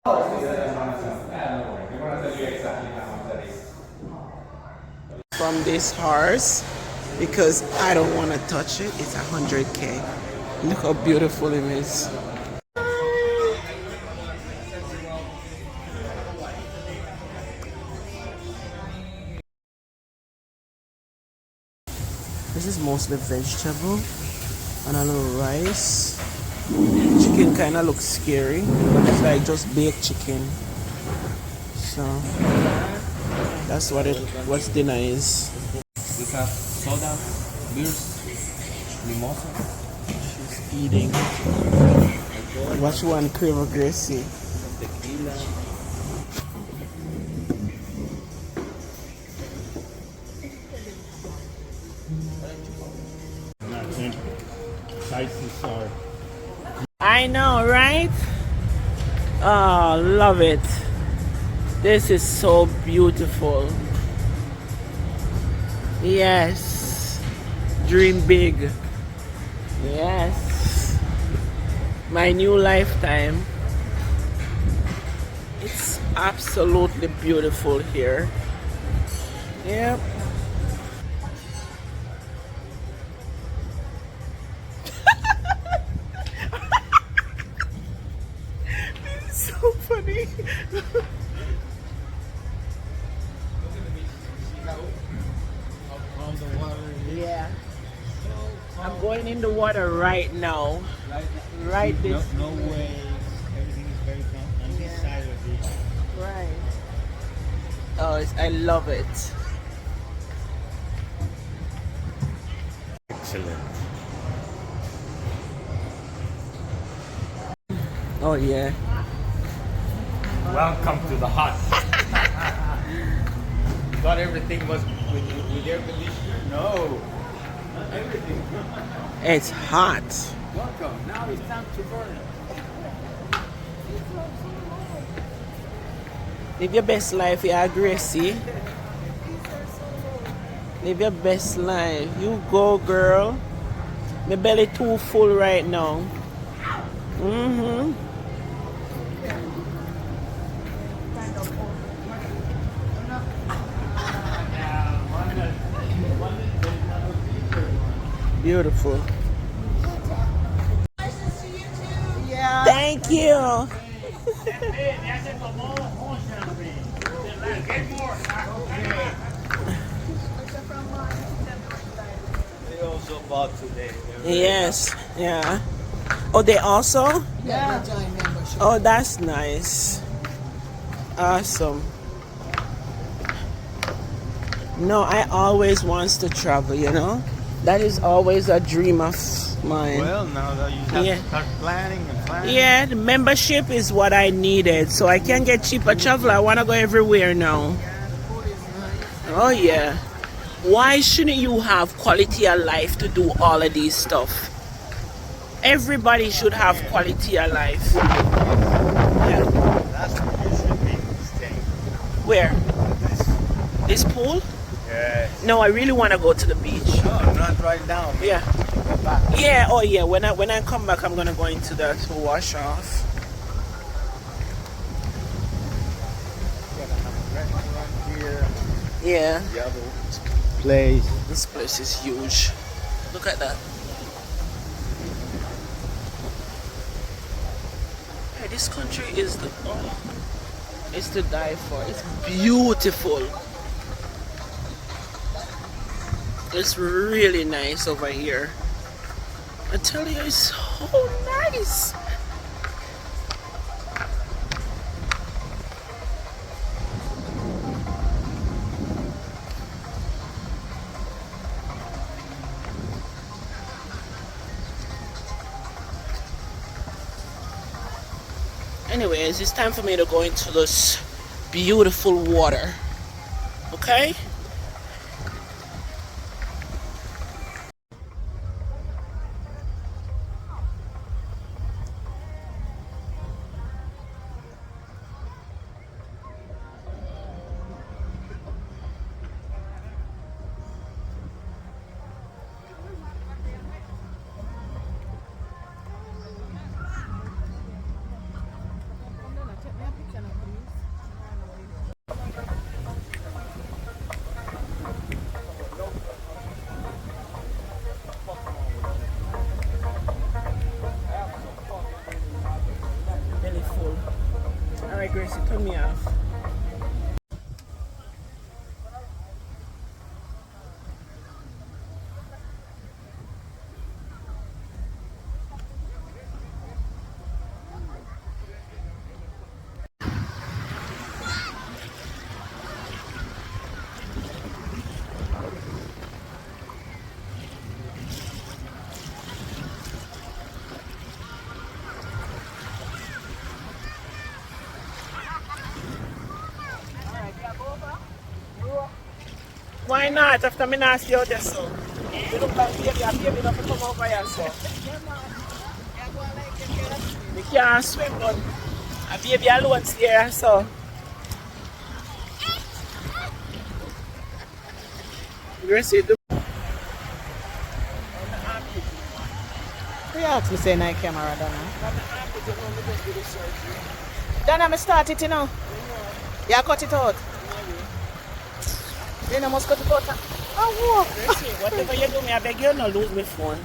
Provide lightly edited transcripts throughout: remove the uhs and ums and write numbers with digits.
From this horse because I don't want to touch it. It's 100K. Look how beautiful it is. This is mostly vegetable and a little rice. Chicken kind of looks scary, but it's like just baked chicken. So that's what's dinner is. We have soda, beers, mimosa. She's eating. What you want, Crave Gracie? Tequila. I know, right? Oh, love it. This is so beautiful. Yes. Dream big. Yes. My new lifetime. It's absolutely beautiful here. Yep. It's so funny. Yeah. I'm going in the water right now. Right this. No waves. Everything is very calm on this side of it. Right. Oh, I love it. Excellent. Oh yeah. Welcome to the hut. Thought everything was with air conditioner? No. Not everything. It's hot. Welcome. Now it's time to burn. Live your best life, yeah, Gracie. Live your best life. You go, girl. My belly too full right now. Mm-hmm. Beautiful. Yeah. Thank you. They also bought today. Yes. Yeah. Oh, they also? Yeah, they join membership. Oh, that's nice. Awesome. No, I always wants to travel, you know? That is always a dream of mine. Well, now that you have Yeah. to start planning and planning. Yeah, the membership is what I needed. So I can get cheaper travel. I want to go everywhere now. Oh, yeah. Why shouldn't you have quality of life to do all of these stuff? Everybody should have quality of life. Yeah. That's where you should be staying. Where? This pool? Yes. No, I really want to go to the beach. No, not right now. Yeah. Go back. Yeah, oh yeah. When I come back, I'm gonna go into that to wash off. We're gonna have a restaurant here. Yeah. The other place. This place is huge. Look at that. Hey, this country is it's to die for. It's beautiful. It's really nice over here. I tell you, it's so nice. Anyways, it's time for me to go into this beautiful water. Okay? Alright, Gracie, turn me off. Why not? After me not see you there, so. You look like baby, a baby not come over here, so. Me can't swim, but a baby alone stay here, so. Gracie, do. You ask me say night camera, Donna. Donna, me start it, you know. You cut it out. You know, must cut it out. Oh, Gracie, whatever you do, me, I beg you not lose my phone.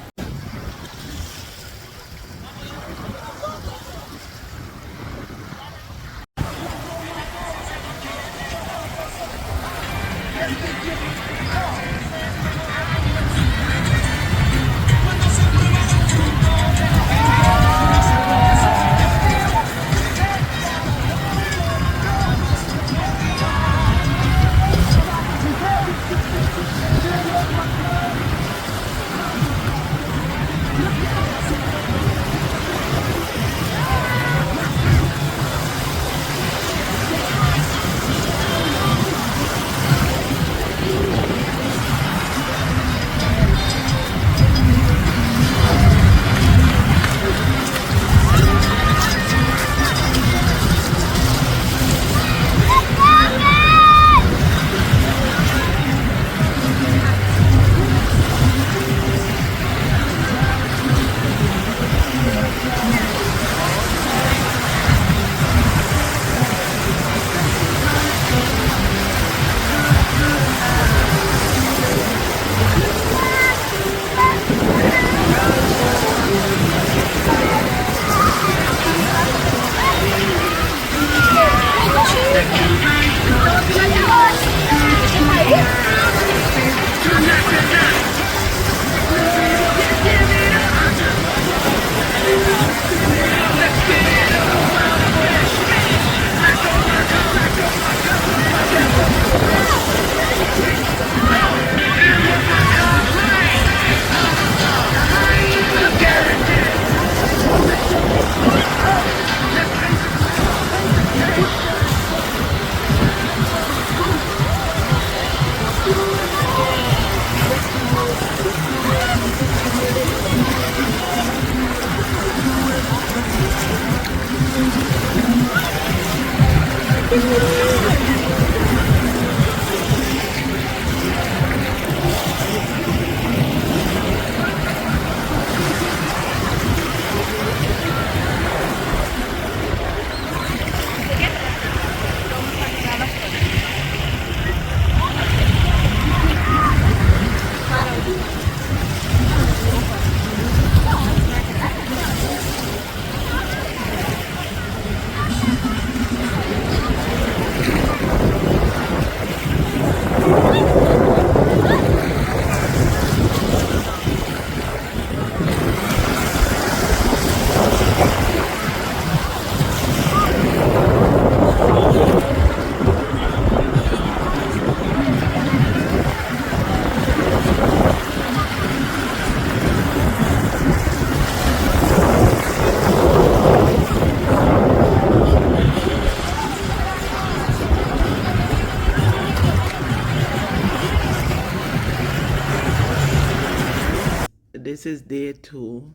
This is day 2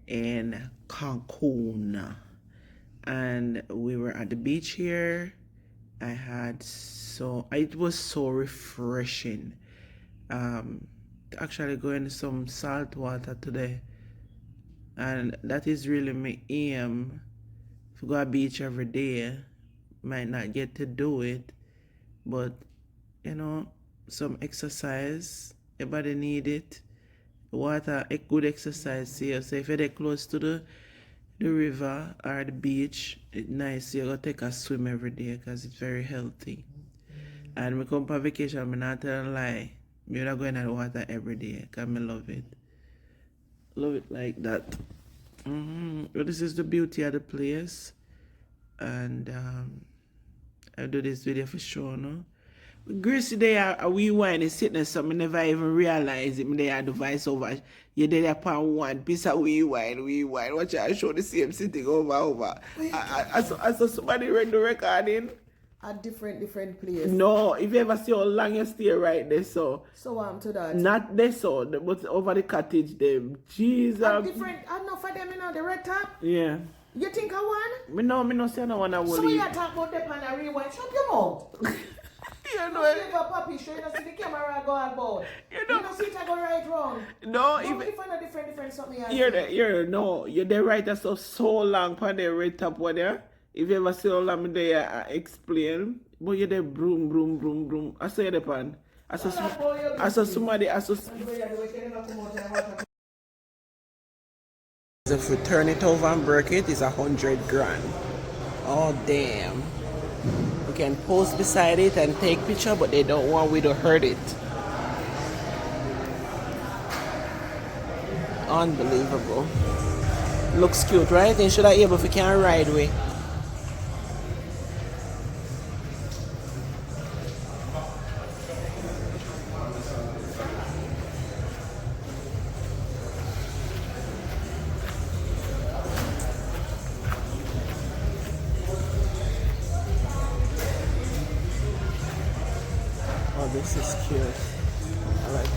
in Cancun, and we were at the beach here. It was so refreshing. Actually going to some salt water today, and that is really my aim. To go to the beach every day, might not get to do it, but some exercise, everybody need it. Water, a good exercise here. So if you're close to the the river or the beach. It's nice. You go take a swim every day because it's very healthy. And we come for vacation, I'm not telling a lie. I'm not going to the water every day because I love it. Love it like that. Well, this is the beauty of the place. And I do this video for sure, no? Gracie, they are a wee wine is sitting there, so I never even realize it. They are the voice over. You did upon one piece of wee wine. Watch I show the same sitting over. I saw somebody read the recording. At different places. No, if you ever see how long you stay right there, so. So to that. Not there, so, but over the cottage, them. Jesus. At different, enough for them, the red top? Yeah. You think I want? Me no say no one I will So leave. you talk about them and I rewind. Shut your mouth. You know You go puppy show, you don't see the camera go about. You don't see it I go right wrong. No, Don't even. find a different something else. You're there right there so long for the red top one there. If you ever see how long me there, I explain. But you're there broom. I say the pan. I saw somebody. If we turn it over and break it, it's 100 grand. Oh damn. We can post beside it and take picture, but they don't want we to hurt it. Unbelievable. Looks cute, right? And should I able if we can ride with? Oh, this is cute. I like it.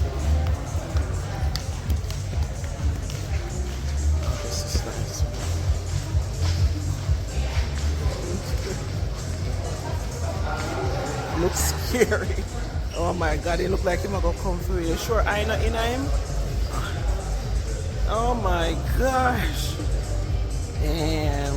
Oh, this is nice. Looks scary. Oh my god, it look like him gonna come through. You sure I not in him? Oh my gosh. Damn.